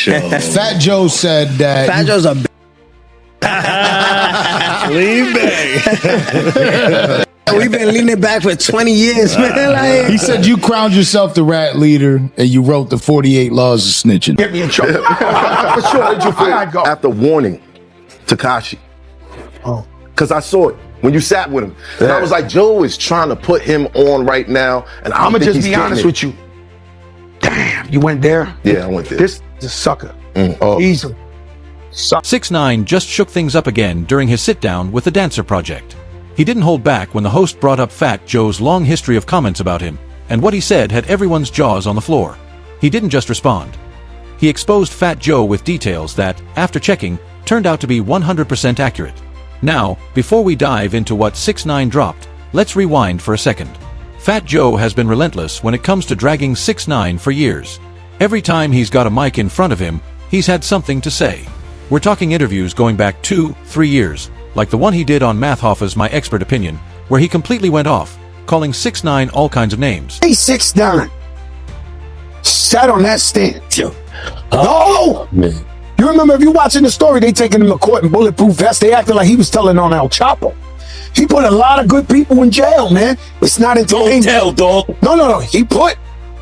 Fat Joe said that. Fat Joe's a Lean back. We've been leaning back for 20 years, man. Like, He said you crowned yourself the rat leader and you wrote the 48 laws of snitching. Get me in trouble. For sure. How did you feel after warning Tekashi? Because I saw it when you sat with him. And I was like, Joe is trying to put him on right now. And I'm going to just be honest with you. Damn, you went there? Yeah, I went there. This is a sucker. Easily. 6ix9ine just shook things up again during his sit-down with the Dancer Project. He didn't hold back when the host brought up Fat Joe's long history of comments about him, and what he said had everyone's jaws on the floor. He didn't just respond. He exposed Fat Joe with details that, after checking, turned out to be 100% accurate. Now, before we dive into what 6ix9ine dropped, let's rewind for a second. Fat Joe has been relentless when it comes to dragging 6ix9ine for years. Every time he's got a mic in front of him, he's had something to say. We're talking interviews going back 2-3 years, like the one he did on Math Hoffa's My Expert Opinion, where he completely went off, calling 6ix9ine all kinds of names. Hey, 6ix9ine sat on that stand. Oh, man. You remember, if you're watching the story, they taking him to court in bulletproof vests. They acting like he was telling on El Chapo. He put a lot of good people in jail, man. It's not entertainment. Don't tell, dog. No. He put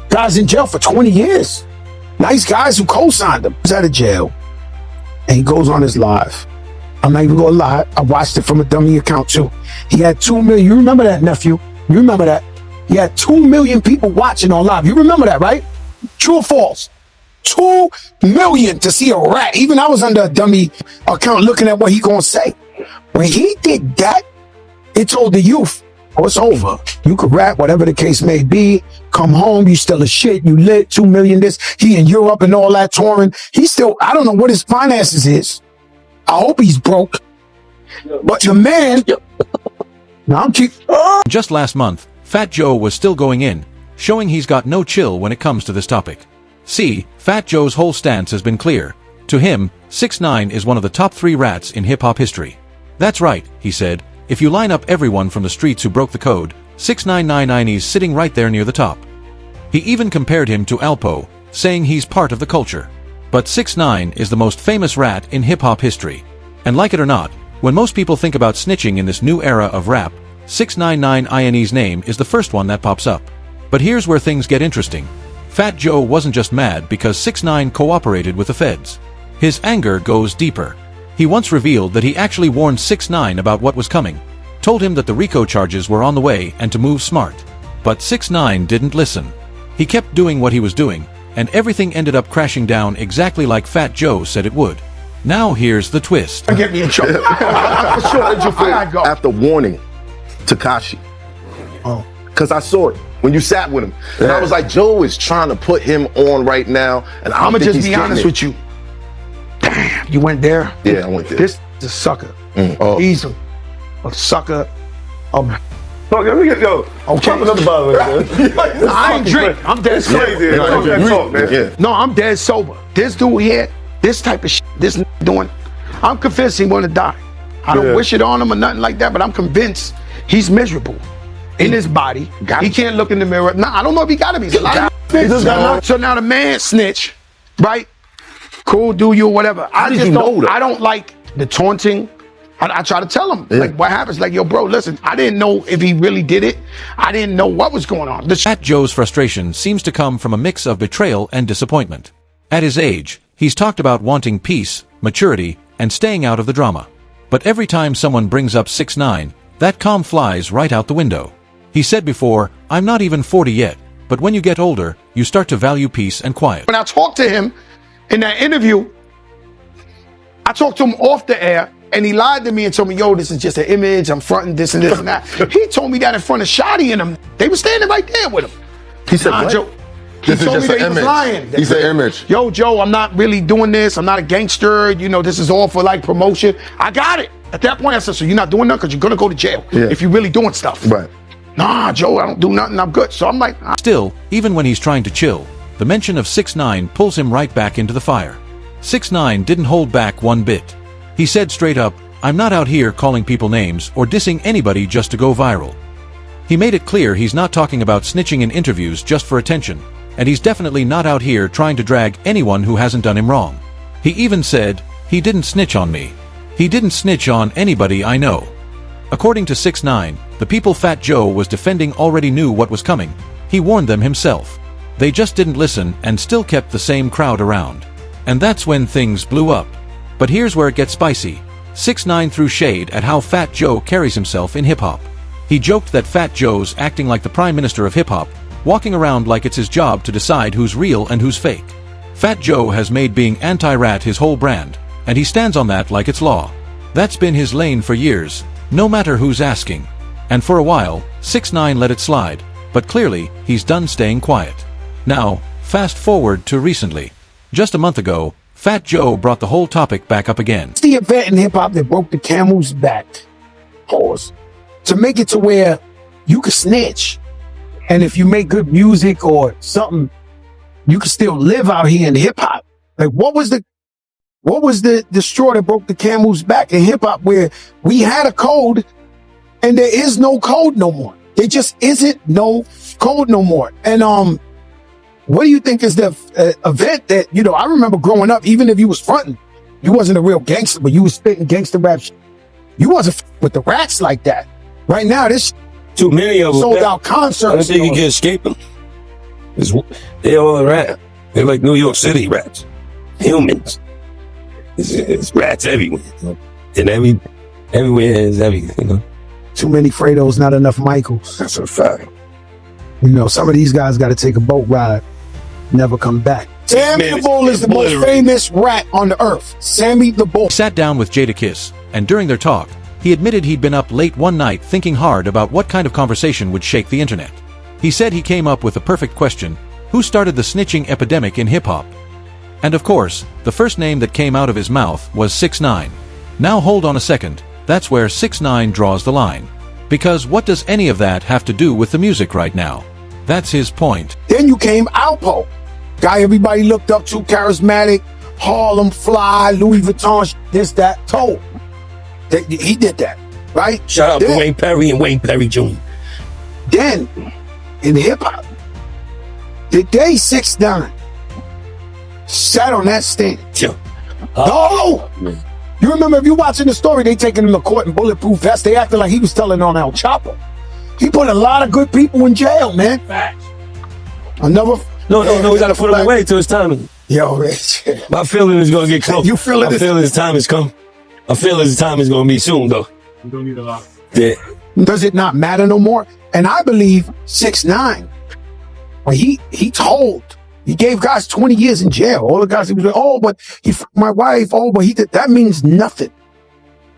guys in jail for 20 years. Nice guys who co-signed him. He's out of jail. And he goes on his live. I'm not even gonna lie. I watched it from a dummy account too. He had 2 million. You remember that, nephew? You remember that? He had 2 million people watching on live. You remember that, right? True or false? 2 million to see a rat. Even I was under a dummy account looking at what he gonna say. When he did that, it told the youth, oh, it's over. You could rap, whatever the case may be. Come home, you still a shit. You lit, 2 million this. He in Europe and all that touring. He still, I don't know what his finances is. I hope he's broke. But the man, now I'm cheap. Just last month, Fat Joe was still going in, showing he's got no chill when it comes to this topic. See, Fat Joe's whole stance has been clear. To him, 6ix9ine is one of the top 3 rats in hip-hop history. That's right, he said. If you line up everyone from the streets who broke the code, 6ix9ine is sitting right there near the top. He even compared him to Alpo, saying he's part of the culture. But 6ix9ine is the most famous rat in hip-hop history. And like it or not, when most people think about snitching in this new era of rap, 6ix9ine's name is the first one that pops up. But here's where things get interesting. Fat Joe wasn't just mad because 6ix9ine cooperated with the feds. His anger goes deeper. He once revealed that he actually warned 6ix9ine about what was coming, told him that the RICO charges were on the way and to move smart. But 6ix9ine didn't listen. He kept doing what he was doing, and everything ended up crashing down exactly like Fat Joe said it would. Now here's the twist. Get me in trouble. For sure. How did you feel after warning Tekashi? Because I saw it when you sat with him. And I was like, Joe is trying to put him on right now. And I'm going to just be honest with you. Damn, you went there? Yeah, I went there. This is a sucker. Easily. A sucker. Let me get go. Okay. Another bottle, man. I ain't drink. I'm dead sober. No, I'm dead sober. This dude here, this type of shit, this doing, I'm convinced he want to die. I don't wish it on him or nothing like that, but I'm convinced he's miserable in his body. He can't look in the mirror. Nah, I don't know if he got to be. So now the man snitch, right? Cool, do you, whatever. I don't like the taunting. I try to tell him, like, what happens? Like, yo, bro, listen, I didn't know if he really did it. I didn't know what was going on. Fat Joe's frustration seems to come from a mix of betrayal and disappointment. At his age, he's talked about wanting peace, maturity, and staying out of the drama. But every time someone brings up 6ix9ine, that calm flies right out the window. He said before, I'm not even 40 yet, but when you get older, you start to value peace and quiet. When I talked to him in that interview, I talked to him off the air, and he lied to me and told me, yo, this is just an image, I'm fronting this and this and that. He told me that in front of Shotty and them. They were standing right there with him. He said, what? Joe, he told me that he was lying. He said image. Yo, Joe, I'm not really doing this. I'm not a gangster. You know, this is all for like promotion. I got it. At that point, I said, so you're not doing nothing because you're going to go to jail if you're really doing stuff. Right. Nah, Joe, I don't do nothing. I'm good. So I'm like, Still, even when he's trying to chill, the mention of 6ix9ine pulls him right back into the fire. 6ix9ine didn't hold back one bit. He said straight up, I'm not out here calling people names or dissing anybody just to go viral. He made it clear he's not talking about snitching in interviews just for attention. and he's definitely not out here trying to drag anyone who hasn't done him wrong. He even said, "He didn't snitch on me. He didn't snitch on anybody I know." According to 6ix9ine, the people Fat Joe was defending already knew what was coming. He warned them himself. They just didn't listen and still kept the same crowd around. And that's when things blew up. But here's where it gets spicy. 6ix9ine threw shade at how Fat Joe carries himself in hip-hop. He joked that Fat Joe's acting like the Prime Minister of hip-hop, walking around like it's his job to decide who's real and who's fake. Fat Joe has made being anti-rat his whole brand, and he stands on that like it's law. That's been his lane for years, no matter who's asking. And for a while, 6ix9ine let it slide, but clearly, he's done staying quiet. Now, fast forward to recently. Just a month ago, Fat Joe brought the whole topic back up again. It's the event in hip-hop that broke the camel's back. Pause. To make it to where you could snitch. And if you make good music or something, you can still live out here in hip-hop. Like, what was the straw that broke the camel's back in hip-hop, where we had a code and there is no code no more? There just isn't no code no more. And what do you think is the event that, you know, I remember growing up, even if you was fronting, you wasn't a real gangster, but you was spitting gangster rap shit. You wasn't with the rats like that. Right now, this too many of them sold out concerts. I don't think you can escape them. They're all a rat. They're like New York City rats. Humans. It's rats everywhere. You know? And everywhere is everything. You know? Too many Fredos, not enough Michaels. That's a fact. You know, some of these guys got to take a boat ride, never come back. Sammy the Bull is the most famous rat on the earth. Sammy the Bull. He sat down with Jadakiss, and during their talk, he admitted he'd been up late one night thinking hard about what kind of conversation would shake the internet. He said he came up with the perfect question: who started the snitching epidemic in hip-hop? And of course, the first name that came out of his mouth was 6ix9ine. Now hold on a second, that's where 6ix9ine draws the line. Because what does any of that have to do with the music right now? That's his point. Then you came Alpo, guy everybody looked up to, charismatic, Harlem fly, Louis Vuitton, this, that, Toe. He did that, right? Shout out to Wayne Perry and Wayne Perry Jr. Then, in hip-hop, the day 6ix9ine sat on that stand. No! You remember, if you're watching the story, they taking him to court in bulletproof vests. They acted like he was telling on El Chapo. He put a lot of good people in jail, man. Facts. No, we gotta put him away till it's time. Yo, my feeling is gonna get close. You feel it? I feel his time has come. I feel his time is gonna be soon, though. You don't need a lot. Yeah. Does it not matter no more? And I believe 6ix9ine, when he gave guys 20 years in jail. All the guys, he was like, oh, but he fucked my wife. Oh, but he did. That means nothing.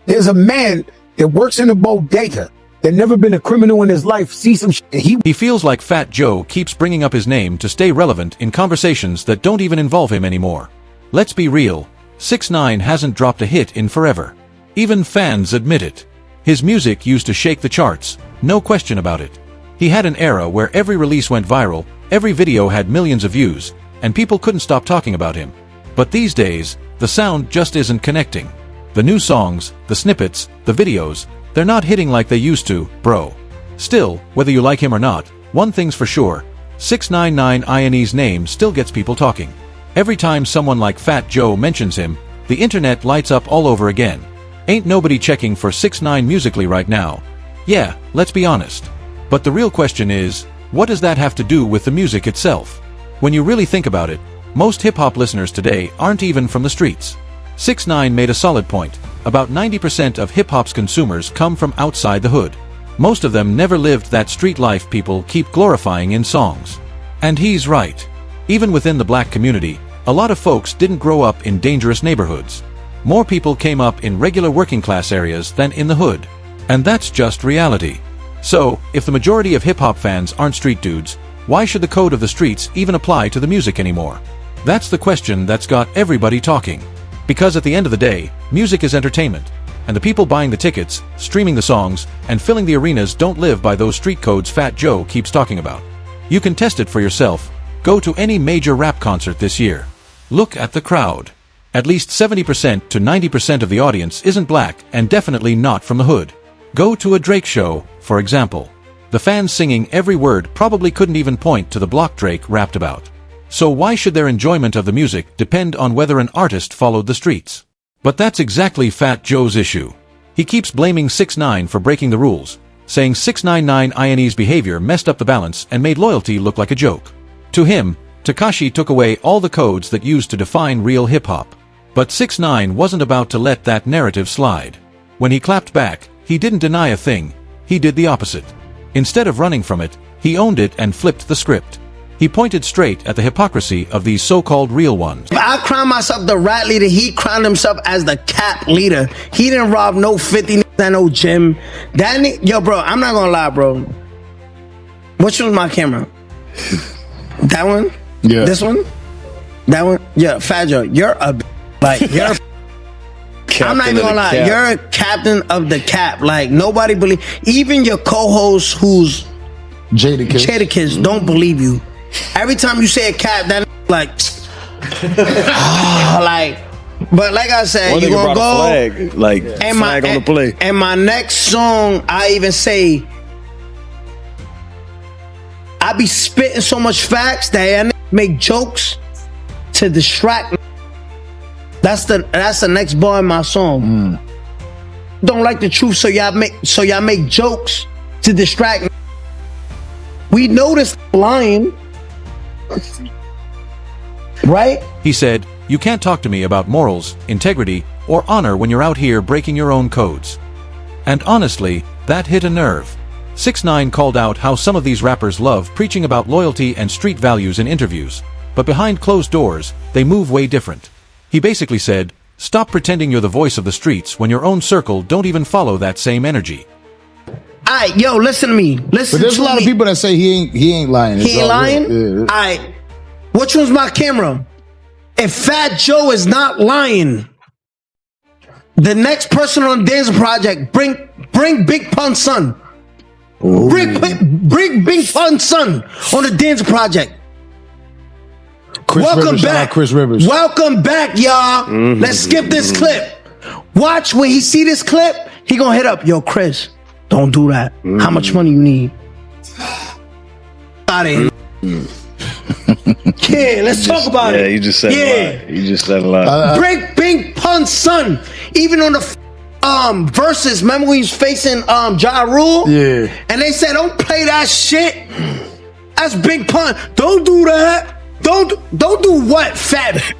There's a man that works in a bodega that never been a criminal in his life, see some shit. He feels like Fat Joe keeps bringing up his name to stay relevant in conversations that don't even involve him anymore. Let's be real. 6ix9ine hasn't dropped a hit in forever. Even fans admit it. His music used to shake the charts, no question about it. He had an era where every release went viral, every video had millions of views, and people couldn't stop talking about him. But these days, the sound just isn't connecting. The new songs, the snippets, the videos, they're not hitting like they used to, bro. Still, whether you like him or not, one thing's for sure, 6ix9ine's name still gets people talking. Every time someone like Fat Joe mentions him, the internet lights up all over again. Ain't nobody checking for 6ix9ine musically right now. Yeah, let's be honest. But the real question is, what does that have to do with the music itself? When you really think about it, most hip-hop listeners today aren't even from the streets. 6ix9ine made a solid point. About 90% of hip-hop's consumers come from outside the hood. Most of them never lived that street life people keep glorifying in songs. And he's right. Even within the black community, a lot of folks didn't grow up in dangerous neighborhoods. More people came up in regular working-class areas than in the hood. And that's just reality. So, if the majority of hip-hop fans aren't street dudes, why should the code of the streets even apply to the music anymore? That's the question that's got everybody talking. Because at the end of the day, music is entertainment, and the people buying the tickets, streaming the songs, and filling the arenas don't live by those street codes Fat Joe keeps talking about. You can test it for yourself. Go to any major rap concert this year. Look at the crowd. At least 70% to 90% of the audience isn't black and definitely not from the hood. Go to a Drake show, for example. The fans singing every word probably couldn't even point to the block Drake rapped about. So why should their enjoyment of the music depend on whether an artist followed the streets? But that's exactly Fat Joe's issue. He keeps blaming 6ix9ine for breaking the rules, saying 6ix9ine's behavior messed up the balance and made loyalty look like a joke. To him, Tekashi took away all the codes that used to define real hip-hop. But 6ix9ine wasn't about to let that narrative slide. When he clapped back, he didn't deny a thing, he did the opposite. Instead of running from it, he owned it and flipped the script. He pointed straight at the hypocrisy of these so-called real ones. I crown myself the rat leader. He crowned himself as the cap leader. He didn't rob no 50 at no gym. Yo, bro, I'm not gonna lie, bro. Which one's my camera? That one? Yeah. This one? That one? Yeah, Fat Joe, you're a you're I'm not even gonna lie, you're a captain of the cap. Like, nobody believe, even your co-host who's Jadakiss don't believe you. Every time you say a cap, that like, like, but like I said, you gonna go flag, like flag on the play. And my next song, I even say, I be spitting so much facts that I make jokes to distract. That's the next bar in my song. Don't like the truth, so y'all make jokes to distract. We noticed lying, right? He said, "You can't talk to me about morals, integrity, or honor when you're out here breaking your own codes." And honestly, that hit a nerve. 6ix9ine called out how some of these rappers love preaching about loyalty and street values in interviews, but behind closed doors, they move way different. He basically said, stop pretending you're the voice of the streets when your own circle don't even follow that same energy. Alright, yo, listen to me. Listen. But there's a lot of people that say he ain't lying. He ain't lying? Yeah. Alright. Which one's my camera? If Fat Joe is not lying, the next person on the Dance Project, bring Big Pun's son. Bring Big Pun's son on the Dance Project. Welcome back. Chris Rivers. Welcome back, y'all. Let's skip this clip. Watch when he see this clip, he gonna hit up, yo, Chris, don't do that. How much money you need? Out of here. Yeah, let's talk about it. Yeah, you just said a lot. You just said a lot. Break Big Pun's son. Even on the verses, remember when he was facing Ja Rule? Yeah. And they said, don't play that shit. That's Big Pun. Don't do that. Don't do what, Fat?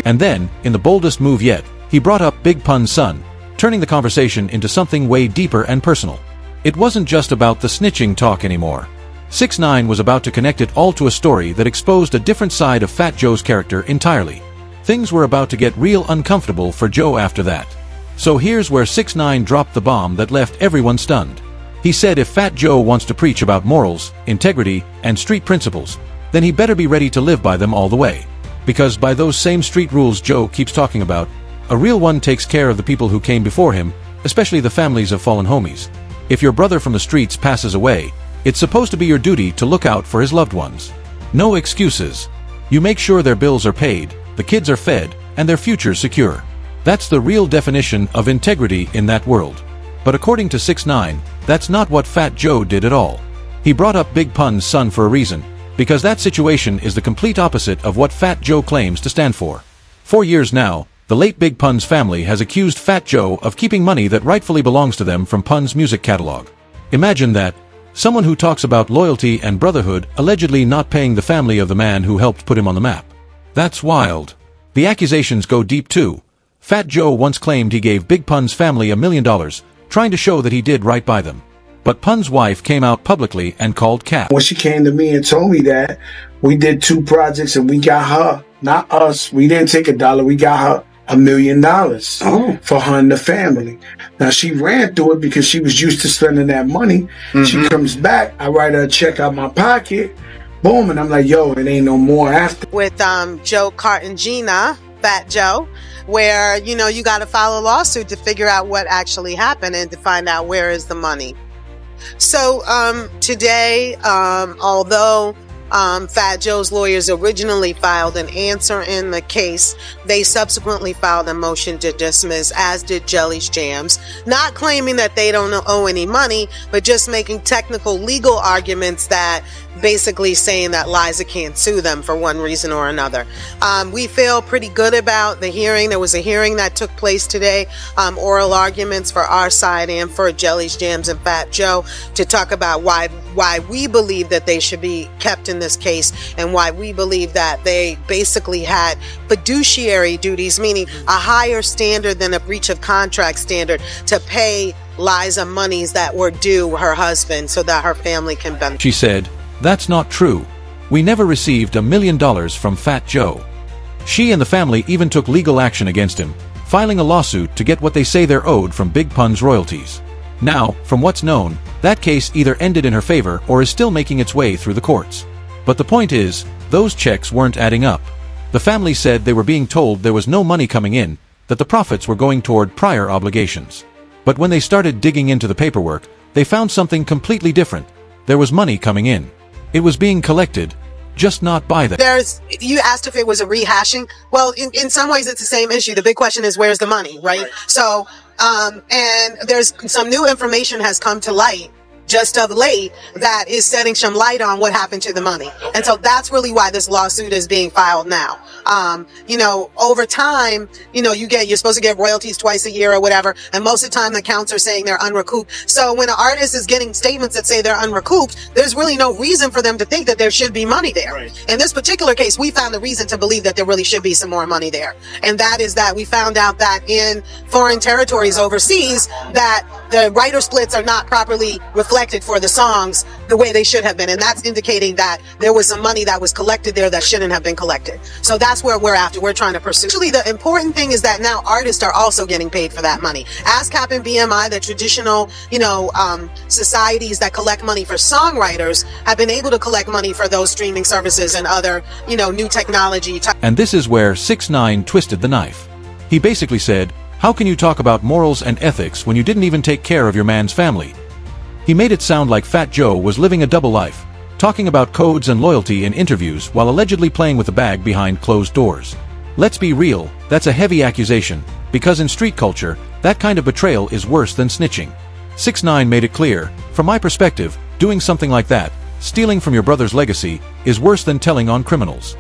And then, in the boldest move yet, he brought up Big Pun's son, turning the conversation into something way deeper and personal. It wasn't just about the snitching talk anymore. 6ix9ine was about to connect it all to a story that exposed a different side of Fat Joe's character entirely. Things were about to get real uncomfortable for Joe after that. So here's where 6ix9ine dropped the bomb that left everyone stunned. He said if Fat Joe wants to preach about morals, integrity, and street principles, then he better be ready to live by them all the way. Because by those same street rules Joe keeps talking about, a real one takes care of the people who came before him, especially the families of fallen homies. If your brother from the streets passes away, it's supposed to be your duty to look out for his loved ones. No excuses. You make sure their bills are paid, the kids are fed, and their future secure. That's the real definition of integrity in that world. But according to 6ix9ine, that's not what Fat Joe did at all. He brought up Big Pun's son for a reason, because that situation is the complete opposite of what Fat Joe claims to stand for. 4 years now, the late Big Pun's family has accused Fat Joe of keeping money that rightfully belongs to them from Pun's music catalog. Imagine that. Someone who talks about loyalty and brotherhood allegedly not paying the family of the man who helped put him on the map. That's wild. The accusations go deep too. Fat Joe once claimed he gave Big Pun's family $1 million, trying to show that he did right by them. But Pun's wife came out publicly and called cap. When she came to me and told me that, we did 2 projects and we got her, not us. We didn't take $1. We got her $1 million for her and the family. Now she ran through it because she was used to spending that money. She comes back, I write her a check out my pocket, boom, and I'm like, yo, it ain't no more after. With Joe Cartagena, Fat Joe, where, you know, you got to file a lawsuit to figure out what actually happened and to find out where is the money. So today, although Fat Joe's lawyers originally filed an answer in the case, they subsequently filed a motion to dismiss, as did Jelly's Jams, not claiming that they don't owe any money, but just making technical legal arguments that basically saying that Liza can't sue them for one reason or another. We feel pretty good about the hearing. There was a hearing that took place today, oral arguments for our side and for Jelly's Jams and Fat Joe, to talk about why we believe that they should be kept in this case, and why we believe that they basically had fiduciary duties, meaning a higher standard than a breach of contract standard, to pay Liza monies that were due her husband so that her family can benefit. She said, "That's not true. We never received $1 million from Fat Joe." She and the family even took legal action against him, filing a lawsuit to get what they say they're owed from Big Pun's royalties. Now, from what's known, that case either ended in her favor or is still making its way through the courts. But the point is, those checks weren't adding up. The family said they were being told there was no money coming in, that the profits were going toward prior obligations. But when they started digging into the paperwork, they found something completely different. There was money coming in. It was being collected, just not by them. You asked if it was a rehashing. Well, in some ways it's the same issue. The big question is, where's the money, right? So, and there's some new information has come to light just of late that is setting some light on what happened to the money. And so that's really why this lawsuit is being filed now. Over time, you're supposed to get royalties twice a year or whatever, and most of the time the accounts are saying they're unrecouped. So when an artist is getting statements that say they're unrecouped, there's really no reason for them to think that there should be money there. Right. In this particular case, we found a reason to believe that there really should be some more money there. And that is that we found out that in foreign territories overseas, that the writer splits are not properly reflected for the songs the way they should have been, and that's indicating that there was some money that was collected there that shouldn't have been collected. So that's where we're after. We're trying to pursue. Actually, the important thing is that now artists are also getting paid for that money. ASCAP and BMI, the traditional, societies that collect money for songwriters, have been able to collect money for those streaming services and other, new technology. And this is where 6ix9ine twisted the knife. He basically said, "How can you talk about morals and ethics when you didn't even take care of your man's family?" He made it sound like Fat Joe was living a double life, talking about codes and loyalty in interviews while allegedly playing with a bag behind closed doors. Let's be real, that's a heavy accusation, because in street culture, that kind of betrayal is worse than snitching. 6ix9ine made it clear, from my perspective, doing something like that, stealing from your brother's legacy, is worse than telling on criminals.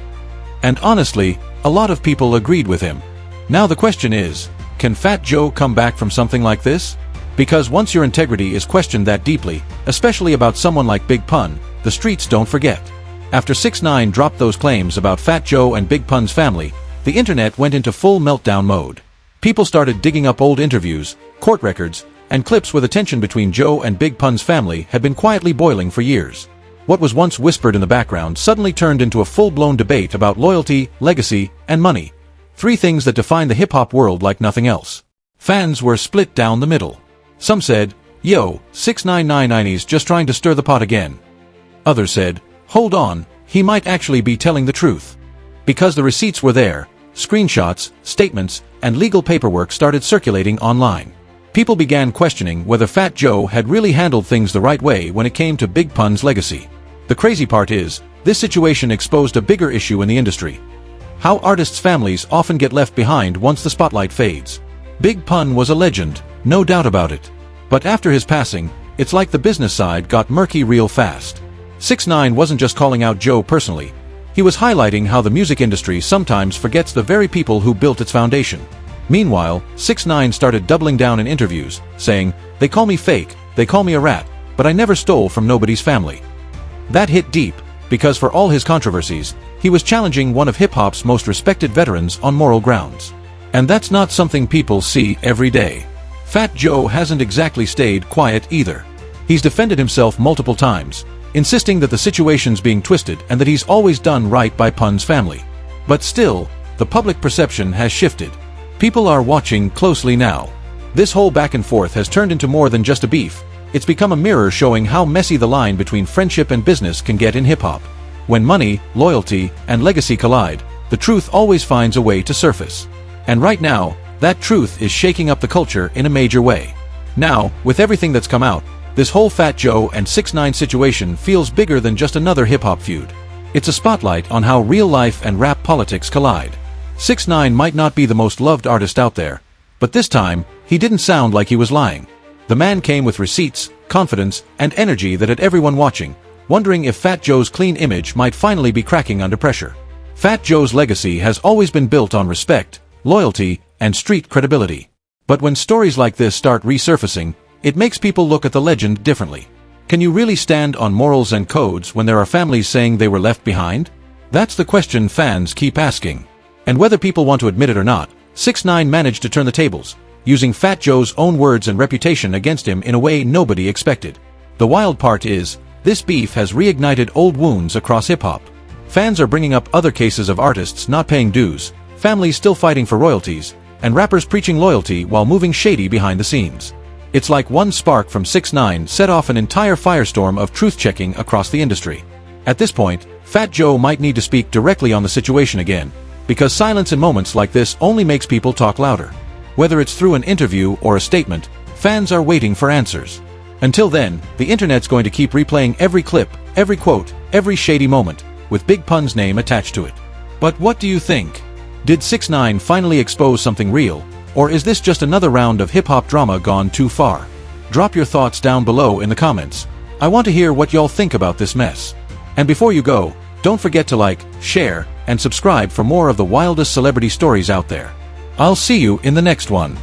And honestly, a lot of people agreed with him. Now the question is, can Fat Joe come back from something like this? Because once your integrity is questioned that deeply, especially about someone like Big Pun, the streets don't forget. After 6ix9ine dropped those claims about Fat Joe and Big Pun's family, the internet went into full meltdown mode. People started digging up old interviews, court records, and clips where the tension between Joe and Big Pun's family had been quietly boiling for years. What was once whispered in the background suddenly turned into a full-blown debate about loyalty, legacy, and money. Three things that define the hip-hop world like nothing else. Fans were split down the middle. Some said, "Yo, 6ix9ine's just trying to stir the pot again." Others said, "Hold on, he might actually be telling the truth." Because the receipts were there, screenshots, statements, and legal paperwork started circulating online. People began questioning whether Fat Joe had really handled things the right way when it came to Big Pun's legacy. The crazy part is, this situation exposed a bigger issue in the industry. How artists' families often get left behind once the spotlight fades. Big Pun was a legend, no doubt about it. But after his passing, it's like the business side got murky real fast. 6ix9ine wasn't just calling out Joe personally. He was highlighting how the music industry sometimes forgets the very people who built its foundation. Meanwhile, 6ix9ine started doubling down in interviews, saying, "They call me fake, they call me a rat, but I never stole from nobody's family." That hit deep, because for all his controversies, he was challenging one of hip-hop's most respected veterans on moral grounds. And that's not something people see every day. Fat Joe hasn't exactly stayed quiet either. He's defended himself multiple times, insisting that the situation's being twisted and that he's always done right by Pun's family. But still, the public perception has shifted. People are watching closely now. This whole back and forth has turned into more than just a beef. It's become a mirror showing how messy the line between friendship and business can get in hip-hop. When money, loyalty, and legacy collide, the truth always finds a way to surface. And right now, that truth is shaking up the culture in a major way. Now, with everything that's come out, this whole Fat Joe and 6ix9ine situation feels bigger than just another hip-hop feud. It's a spotlight on how real life and rap politics collide. 6ix9ine might not be the most loved artist out there, but this time, he didn't sound like he was lying. The man came with receipts, confidence, and energy that had everyone watching, wondering if Fat Joe's clean image might finally be cracking under pressure. Fat Joe's legacy has always been built on respect, loyalty, and street credibility. But when stories like this start resurfacing, it makes people look at the legend differently. Can you really stand on morals and codes when there are families saying they were left behind? That's the question fans keep asking. And whether people want to admit it or not, 6ix9ine managed to turn the tables, using Fat Joe's own words and reputation against him in a way nobody expected. The wild part is, this beef has reignited old wounds across hip-hop. Fans are bringing up other cases of artists not paying dues, families still fighting for royalties, and rappers preaching loyalty while moving shady behind the scenes. It's like one spark from 6ix9ine set off an entire firestorm of truth-checking across the industry. At this point, Fat Joe might need to speak directly on the situation again, because silence in moments like this only makes people talk louder. Whether it's through an interview or a statement, fans are waiting for answers. Until then, the internet's going to keep replaying every clip, every quote, every shady moment, with Big Pun's name attached to it. But what do you think? Did 6ix9ine finally expose something real, or is this just another round of hip-hop drama gone too far? Drop your thoughts down below in the comments. I want to hear what y'all think about this mess. And before you go, don't forget to like, share, and subscribe for more of the wildest celebrity stories out there. I'll see you in the next one.